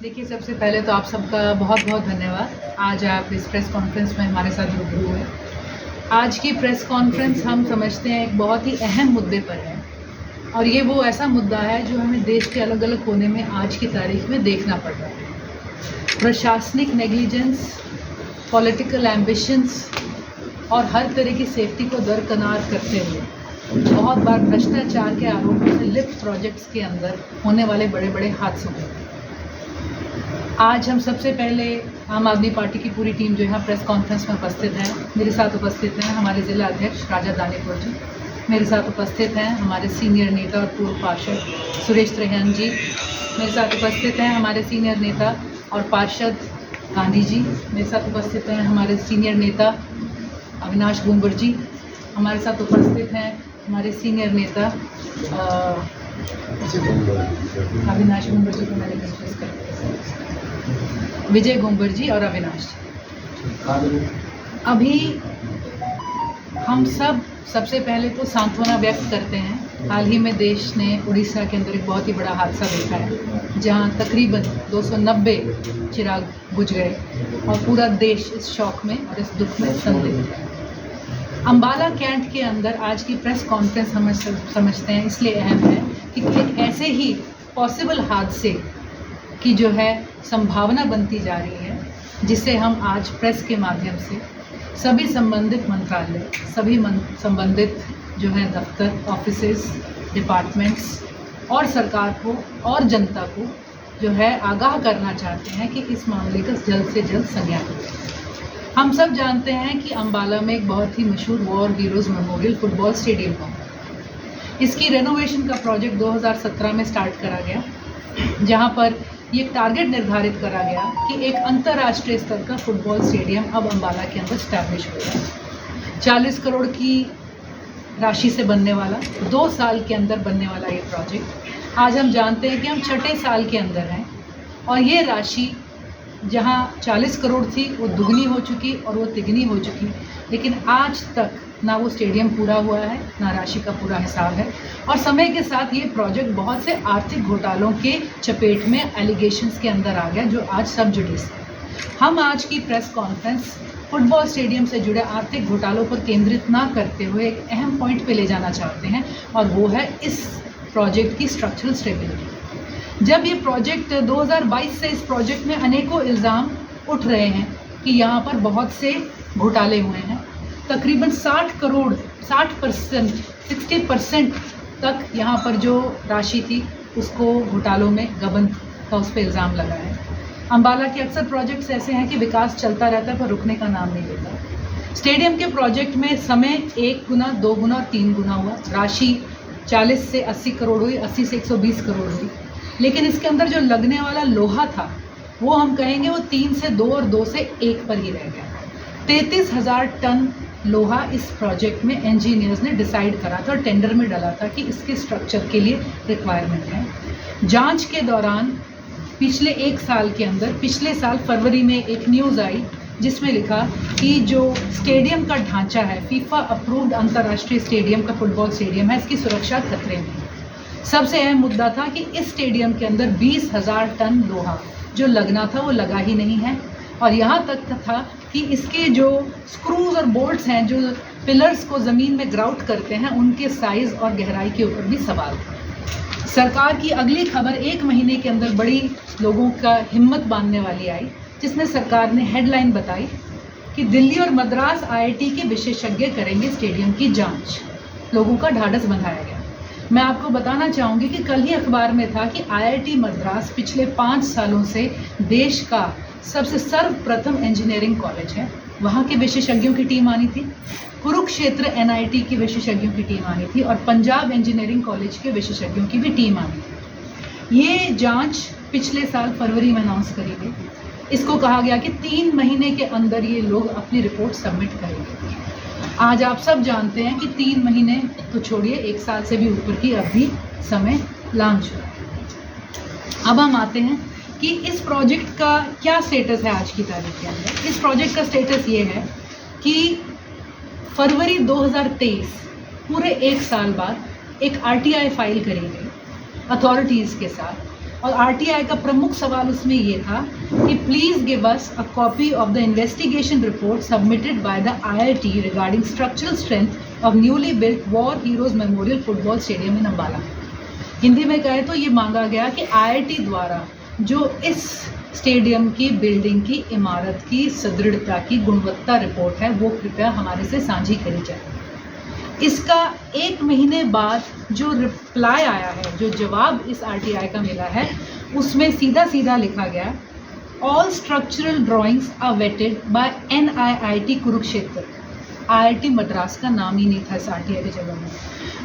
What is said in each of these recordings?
देखिए, सबसे पहले तो आप सबका बहुत बहुत धन्यवाद। आज आप इस प्रेस कॉन्फ्रेंस में हमारे साथ रूबरू हुए। आज की प्रेस कॉन्फ्रेंस हम समझते हैं एक बहुत ही अहम मुद्दे पर है, और ये वो ऐसा मुद्दा है जो हमें देश के अलग अलग कोने में आज की तारीख में देखना पड़ रहा है। प्रशासनिक नेग्लिजेंस, पॉलिटिकल एम्बिशंस और हर तरह की सेफ्टी को दरकिनार करते हुए बहुत बार भ्रष्टाचार के आरोपों से लिप्त प्रोजेक्ट्स के अंदर होने वाले बड़े बड़े हादसों में आज हम सबसे पहले आम आदमी पार्टी की पूरी टीम जो यहाँ प्रेस कॉन्फ्रेंस में उपस्थित है। मेरे साथ उपस्थित हैं हमारे जिला अध्यक्ष राजा दानीपुर जी, मेरे साथ उपस्थित हैं हमारे सीनियर नेता और पूर्व पार्षद सुरेश त्रेहन जी, मेरे साथ उपस्थित हैं हमारे सीनियर नेता और पार्षद गांधी जी, मेरे साथ उपस्थित हैं हमारे सीनियर नेता अविनाश गुंबर जी, हमारे साथ उपस्थित हैं हमारे सीनियर नेता अविनाश गुंबर जी को मैंने डिस्कस कर विजय गुंबर जी और अविनाश जी। अभी हम सबसे पहले तो सांत्वना व्यक्त करते हैं। हाल ही में देश ने उड़ीसा के अंदर एक बहुत ही बड़ा हादसा देखा है, जहां तकरीबन 290 चिराग बुझ गए और पूरा देश इस शौक में और इस दुख में संदिग्ध है। अम्बाला कैंट के अंदर आज की प्रेस कॉन्फ्रेंस हम समझते हैं इसलिए अहम है कि एक ऐसे ही पॉसिबल हादसे की जो है संभावना बनती जा रही है, जिसे हम आज प्रेस के माध्यम से सभी संबंधित मंत्रालय, सभी संबंधित जो है दफ्तर, ऑफिसेस, डिपार्टमेंट्स और सरकार को और जनता को जो है आगाह करना चाहते हैं कि इस मामले का जल्द से जल्द संज्ञान लें। हम सब जानते हैं कि अम्बाला में एक बहुत ही मशहूर war heroes memorial football stadium है। इसकी रेनोवेशन का प्रोजेक्ट 2017 में स्टार्ट करा गया, जहां पर ये टारगेट निर्धारित करा गया कि एक अंतर्राष्ट्रीय स्तर का फुटबॉल स्टेडियम अब अम्बाला के अंदर स्टैब्लिश हो गया। 40 करोड़ की राशि से बनने वाला, 2 साल के अंदर बनने वाला ये प्रोजेक्ट आज हम जानते हैं कि हम छठे साल के अंदर हैं, और ये राशि जहां 40 करोड़ थी वो दुगनी हो चुकी और वो तिगनी हो चुकी, लेकिन आज तक ना वो स्टेडियम पूरा हुआ है, ना राशि का पूरा हिसाब है। और समय के साथ ये प्रोजेक्ट बहुत से आर्थिक घोटालों के चपेट में, एलिगेशंस के अंदर आ गया, जो आज सब जुडिस है। हम आज की प्रेस कॉन्फ्रेंस फुटबॉल स्टेडियम से जुड़े आर्थिक घोटालों पर केंद्रित ना करते हुए एक अहम पॉइंट पे ले जाना चाहते हैं, और वो है इस प्रोजेक्ट की स्ट्रक्चरल स्टेबिलिटी। जब ये प्रोजेक्ट 2022 से इस प्रोजेक्ट में अनेकों इल्ज़ाम उठ रहे हैं कि यहाँ पर बहुत से घोटाले हुए हैं, तकरीबन 60% तक यहाँ पर जो राशि थी उसको घोटालों में गबन का उस पर इल्ज़ाम लगा है। अम्बाला के अक्सर प्रोजेक्ट्स ऐसे हैं कि विकास चलता रहता है पर रुकने का नाम नहीं लेता। स्टेडियम के प्रोजेक्ट में समय 1 गुना, 2 गुना और 3 गुना हुआ। राशि 40 से 80 करोड़ हुई, 80 से 120 करोड़ हुई, लेकिन इसके अंदर जो लगने वाला लोहा था वो हम कहेंगे वो 3 से 2 और 2 से 1 पर ही रह गया। 33,000 टन लोहा इस प्रोजेक्ट में इंजीनियर्स ने डिसाइड करा था और टेंडर में डाला था कि इसके स्ट्रक्चर के लिए रिक्वायरमेंट है। जांच के दौरान पिछले 1 साल के अंदर, पिछले साल फरवरी में एक न्यूज़ आई जिसमें लिखा कि जो स्टेडियम का ढांचा है, फीफा अप्रूव्ड अंतर्राष्ट्रीय स्टेडियम का फुटबॉल स्टेडियम है, इसकी सुरक्षा खतरे में। सबसे अहम मुद्दा था कि इस स्टेडियम के अंदर 20,000 टन लोहा जो लगना था वो लगा ही नहीं है, और यहाँ तक था कि इसके जो स्क्रूज और बोल्ट्स हैं जो पिलर्स को ज़मीन में ग्राउट करते हैं, उनके साइज़ और गहराई के ऊपर भी सवाल था। सरकार की अगली खबर 1 महीने के अंदर बड़ी लोगों का हिम्मत बांधने वाली आई, जिसमें सरकार ने हेडलाइन बताई कि दिल्ली और मद्रास IIT के विशेषज्ञ करेंगे स्टेडियम की जांच। लोगों का ढाढ़स बंधाया गया। मैं आपको बताना चाहूँगी कि कल ही अखबार में था कि IIT मद्रास पिछले 5 सालों से देश का सबसे सर्वप्रथम इंजीनियरिंग कॉलेज है। वहाँ के विशेषज्ञों की टीम आनी थी, कुरुक्षेत्र NIT की विशेषज्ञों की टीम आनी थी, और पंजाब इंजीनियरिंग कॉलेज के विशेषज्ञों की भी टीम आनी थी। ये जांच पिछले साल फरवरी में अनाउंस करी गई। इसको कहा गया कि 3 महीने के अंदर ये लोग अपनी रिपोर्ट सबमिट करेंगे। आज आप सब जानते हैं कि 3 महीने तो छोड़िए, 1 साल से भी ऊपर की अभी समय लांघ चुका है। अब हम आते हैं कि इस प्रोजेक्ट का क्या स्टेटस है आज की तारीख के अंदर। इस प्रोजेक्ट का स्टेटस ये है कि फरवरी 2023, पूरे 1 साल बाद एक RTI फाइल करी गई अथॉरिटीज़ के साथ, और आरटीआई का प्रमुख सवाल उसमें ये था कि please give us a copy of the investigation report submitted by the IIT regarding structural strength of newly built war heroes memorial football stadium इन अम्बाला। हिंदी में कहे तो ये मांगा गया कि आईआईटी द्वारा जो इस स्टेडियम की बिल्डिंग की इमारत की सुदृढ़ता की गुणवत्ता रिपोर्ट है वो कृपया हमारे से साझी करी जाए। इसका 1 महीने बाद जो रिप्लाई आया है, जो जवाब इस आरटीआई का मिला है, उसमें सीधा सीधा लिखा गया all structural drawings are vetted by NIIT Kurukshetra. IIT Madras का नाम ही नहीं था इस आरटीआई की जगह में।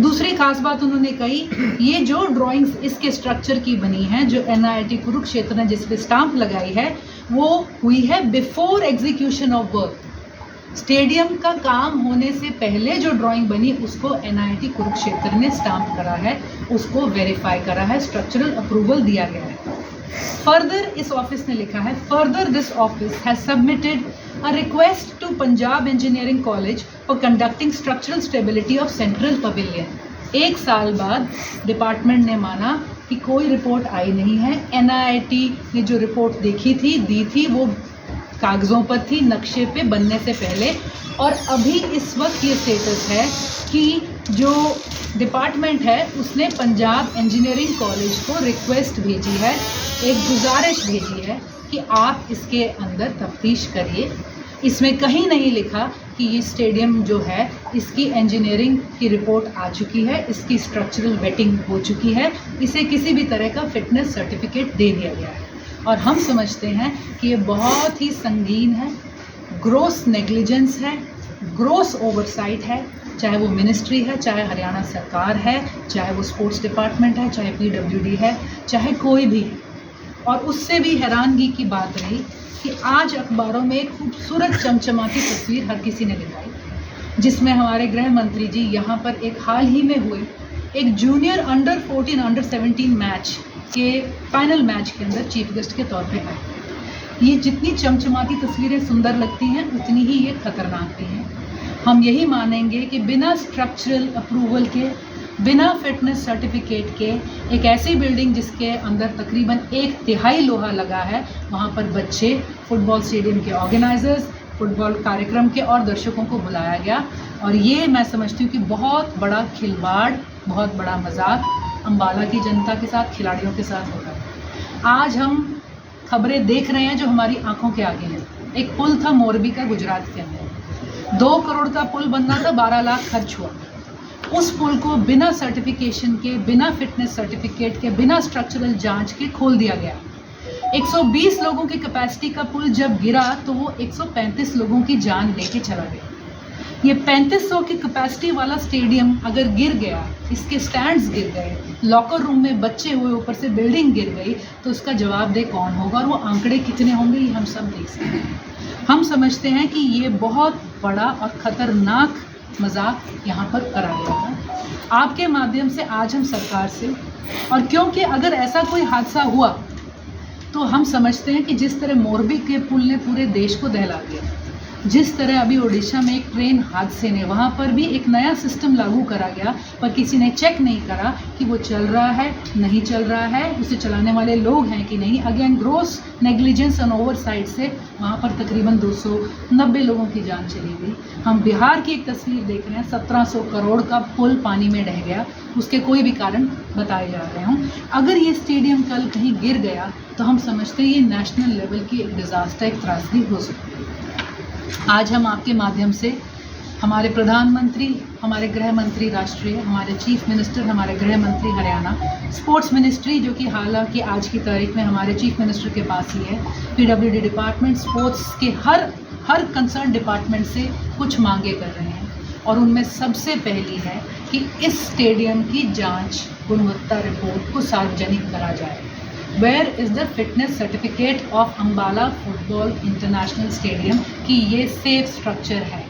दूसरी खास बात उन्होंने कही, ये जो ड्राइंग्स इसके स्ट्रक्चर की बनी हैं, जो NIIT कुरुक्षेत्र ने जिस पे स्टाम्प लगाई है, वो हुई है before execution of work. Stadium का काम होने से पहले जो ड्राइंग बनी उसको NIIT कुरुक्षेत्र ने स्टाम्प करा है, उसको वेरीफाई करा है, स्ट्रक्चरल अप्रूवल दिया गया है। फर्दर इस ऑफिस ने लिखा है, further this office has submitted a request to Punjab engineering college for conducting structural stability of central pavilion. 1 साल बाद डिपार्टमेंट ने माना कि कोई रिपोर्ट आई नहीं है। NIIT ने जो रिपोर्ट देखी थी, दी थी, वो कागज़ों पर थी, नक्शे पे बनने से पहले। और अभी इस वक्त ये स्टेटस है कि जो डिपार्टमेंट है उसने पंजाब इंजीनियरिंग कॉलेज को रिक्वेस्ट भेजी है, एक गुजारिश भेजी है कि आप इसके अंदर तफ्तीश करिए। इसमें कहीं नहीं लिखा कि ये स्टेडियम जो है इसकी इंजीनियरिंग की रिपोर्ट आ चुकी है, इसकी स्ट्रक्चरल वेटिंग हो चुकी है, इसे किसी भी तरह का फिटनेस सर्टिफिकेट दे दिया गया है। और हम समझते हैं कि ये बहुत ही संगीन है, ग्रोस नेग्लिजेंस है, ग्रोस ओवरसाइट है, चाहे वो मिनिस्ट्री है, चाहे हरियाणा सरकार है, चाहे वो स्पोर्ट्स डिपार्टमेंट है, चाहे PWD है, चाहे कोई भी है। और उससे भी हैरानगी की बात रही कि आज अखबारों में एक खूबसूरत चमचमाती तस्वीर हर किसी ने दिखाई, जिसमें हमारे गृह मंत्री जी यहाँ पर एक हाल ही में हुए एक जूनियर अंडर 14 अंडर 17 मैच के फाइनल मैच के अंदर चीफ गेस्ट के तौर पे आए। ये जितनी चमचमाती तस्वीरें सुंदर लगती हैं, उतनी ही ये खतरनाक भी हैं। हम यही मानेंगे कि बिना स्ट्रक्चरल अप्रूवल के, बिना फिटनेस सर्टिफिकेट के, एक ऐसी बिल्डिंग जिसके अंदर तकरीबन 1/3 लोहा लगा है, वहाँ पर बच्चे, फुटबॉल स्टेडियम के ऑर्गेनाइजर्स, फुटबॉल कार्यक्रम के और दर्शकों को बुलाया गया। और ये मैं समझती हूँ कि बहुत बड़ा खिलवाड़, बहुत बड़ा मजाक अम्बाला की जनता के साथ, खिलाड़ियों के साथ हो रहा है। आज हम खबरें देख रहे हैं जो हमारी आंखों के आगे हैं। एक पुल था मोरबी का गुजरात के अंदर, 2 करोड़ का पुल बनना था, 12 लाख खर्च हुआ। उस पुल को बिना सर्टिफिकेशन के, बिना फिटनेस सर्टिफिकेट के, बिना स्ट्रक्चरल जांच के खोल दिया गया। 120 लोगों की कैपेसिटी का पुल जब गिरा तो वो 135 लोगों की जान लेके चला गया। ये 3500 की कैपेसिटी वाला स्टेडियम अगर गिर गया, इसके स्टैंड्स गिर गए, लॉकर रूम में बच्चे हुए, ऊपर से बिल्डिंग गिर गई, तो उसका जवाबदेह कौन होगा और वो आंकड़े कितने होंगे, ये हम सब देख सकते हैं। हम समझते हैं कि ये बहुत बड़ा और ख़तरनाक मजाक यहाँ पर करा गया है। आपके माध्यम से आज हम सरकार से, और क्योंकि अगर ऐसा कोई हादसा हुआ तो हम समझते हैं कि जिस तरह मोरबी के पुल ने पूरे देश को दहला दिया, जिस तरह अभी ओडिशा में एक ट्रेन हादसे ने, वहाँ पर भी एक नया सिस्टम लागू करा गया, पर किसी ने चेक नहीं करा कि वो चल रहा है, नहीं चल रहा है, उसे चलाने वाले लोग हैं कि नहीं। Again gross negligence and oversight से वहाँ पर तकरीबन 290 लोगों की जान चली गई। हम बिहार की एक तस्वीर देख रहे हैं, 1700 करोड़ का पुल पानी में ढह गया, उसके कोई भी कारण बताए जा रहे हों। अगर ये स्टेडियम कल कहीं गिर गया तो हम समझते हैं ये नेशनल लेवल की एक डिज़ास्टर, एक त्रासदी हो सकती है। आज हम आपके माध्यम से हमारे प्रधानमंत्री, हमारे गृह मंत्री राष्ट्रीय, हमारे चीफ मिनिस्टर, हमारे गृह मंत्री हरियाणा, स्पोर्ट्स मिनिस्ट्री जो कि हालांकि आज की तारीख में हमारे चीफ मिनिस्टर के पास ही है, PWD डिपार्टमेंट, स्पोर्ट्स के हर कंसर्न डिपार्टमेंट से कुछ मांगे कर रहे हैं। और उनमें सबसे पहली है कि इस स्टेडियम की जांच, गुणवत्ता रिपोर्ट को सार्वजनिक करा जाए। Where is the fitness certificate of Ambala football international stadium कि ये सेफ स्ट्रक्चर है,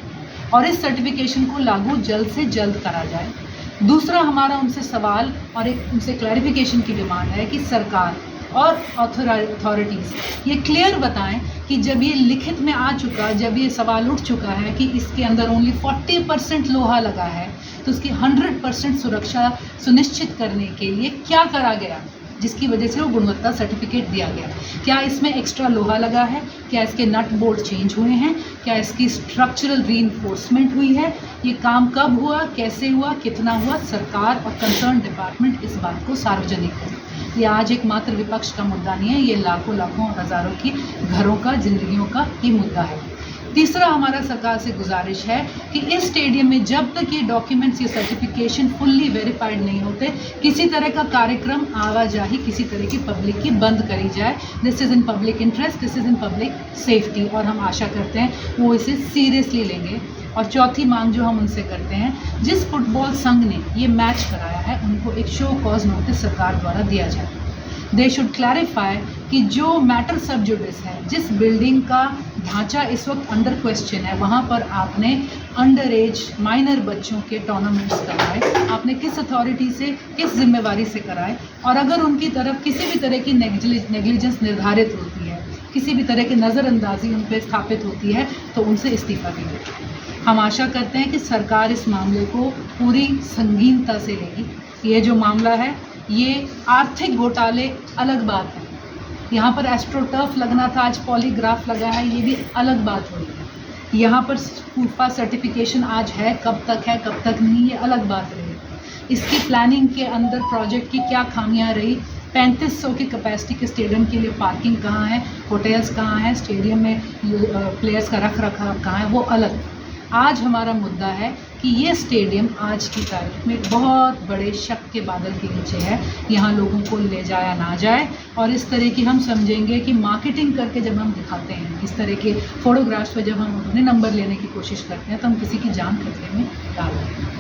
और इस सर्टिफिकेशन को लागू जल्द से जल्द करा जाए। दूसरा हमारा उनसे सवाल और एक उनसे क्लैरिफिकेशन की डिमांड है कि सरकार और अथॉरिटीज़ ये क्लियर बताएं कि जब ये लिखित में आ चुका, जब ये सवाल उठ चुका है कि इसके अंदर ओनली 40% लोहा लगा है, तो उसकी 100% सुरक्षा सुनिश्चित करने के लिए क्या करा गया। जिसकी वजह से वो गुणवत्ता सर्टिफिकेट दिया गया। क्या इसमें एक्स्ट्रा लोहा लगा है, क्या इसके नट बोल्ट चेंज हुए हैं, क्या इसकी स्ट्रक्चरल रीइंफोर्समेंट हुई है, ये काम कब हुआ, कैसे हुआ, कितना हुआ, सरकार और कंसर्न डिपार्टमेंट इस बात को सार्वजनिक करे। ये आज एक मात्र विपक्ष का मुद्दा नहीं है, ये लाखों लाखों और हज़ारों की घरों का, जिंदगियों का ही मुद्दा है। तीसरा हमारा सरकार से गुजारिश है कि इस स्टेडियम में जब तक ये डॉक्यूमेंट्स, ये सर्टिफिकेशन फुल्ली वेरीफाइड नहीं होते, किसी तरह का कार्यक्रम, आवाजाही किसी तरह की पब्लिक की बंद करी जाए। This is in public interest, this is in public safety, और हम आशा करते हैं वो इसे सीरियसली लेंगे। और चौथी मांग जो हम उनसे करते हैं, जिस फुटबॉल संघ ने ये मैच कराया है उनको एक शो कॉज नोटिस सरकार द्वारा दिया जाए। दे शुड क्लैरिफाई कि जो मैटर सब जुडिस है, जिस बिल्डिंग का ढांचा इस वक्त अंडर क्वेश्चन है, वहाँ पर आपने अंडर एज माइनर बच्चों के टूर्नामेंट्स करवाए, आपने किस अथॉरिटी से, किस जिम्मेवारी से कराए, और अगर उनकी तरफ किसी भी तरह की नेग्लिजेंस निर्धारित होती है, किसी भी तरह की नज़रअंदाजी उन पर स्थापित होती है, तो उनसे इस्तीफा दीजिए। हम आशा करते हैं कि सरकार इस मामले को पूरी संगीनता से लेगी। ये जो मामला है, ये आर्थिक घोटाले अलग बात है, यहाँ पर एस्ट्रोटर्फ लगना था, आज पॉलीग्राफ लगा है, ये भी अलग बात हो रही है। यहाँ पर फूफा सर्टिफिकेशन आज है, कब तक नहीं, ये अलग बात रही। इसकी प्लानिंग के अंदर प्रोजेक्ट की क्या खामियां रही, 3500 की कैपेसिटी के स्टेडियम के लिए पार्किंग कहाँ है, होटल्स कहाँ हैं, स्टेडियम में प्लेयर्स का रख रखाव कहाँ है, वो अलग। आज हमारा मुद्दा है कि ये स्टेडियम आज की तारीख में बहुत बड़े शक के बादल के नीचे है। यहाँ लोगों को ले जाया ना जाए, और इस तरह की हम समझेंगे कि मार्केटिंग करके जब हम दिखाते हैं, इस तरह के फोटोग्राफ्स पे जब हम अपने नंबर लेने की कोशिश करते हैं, तो हम किसी की जान खतरे में डाल रहे हैं।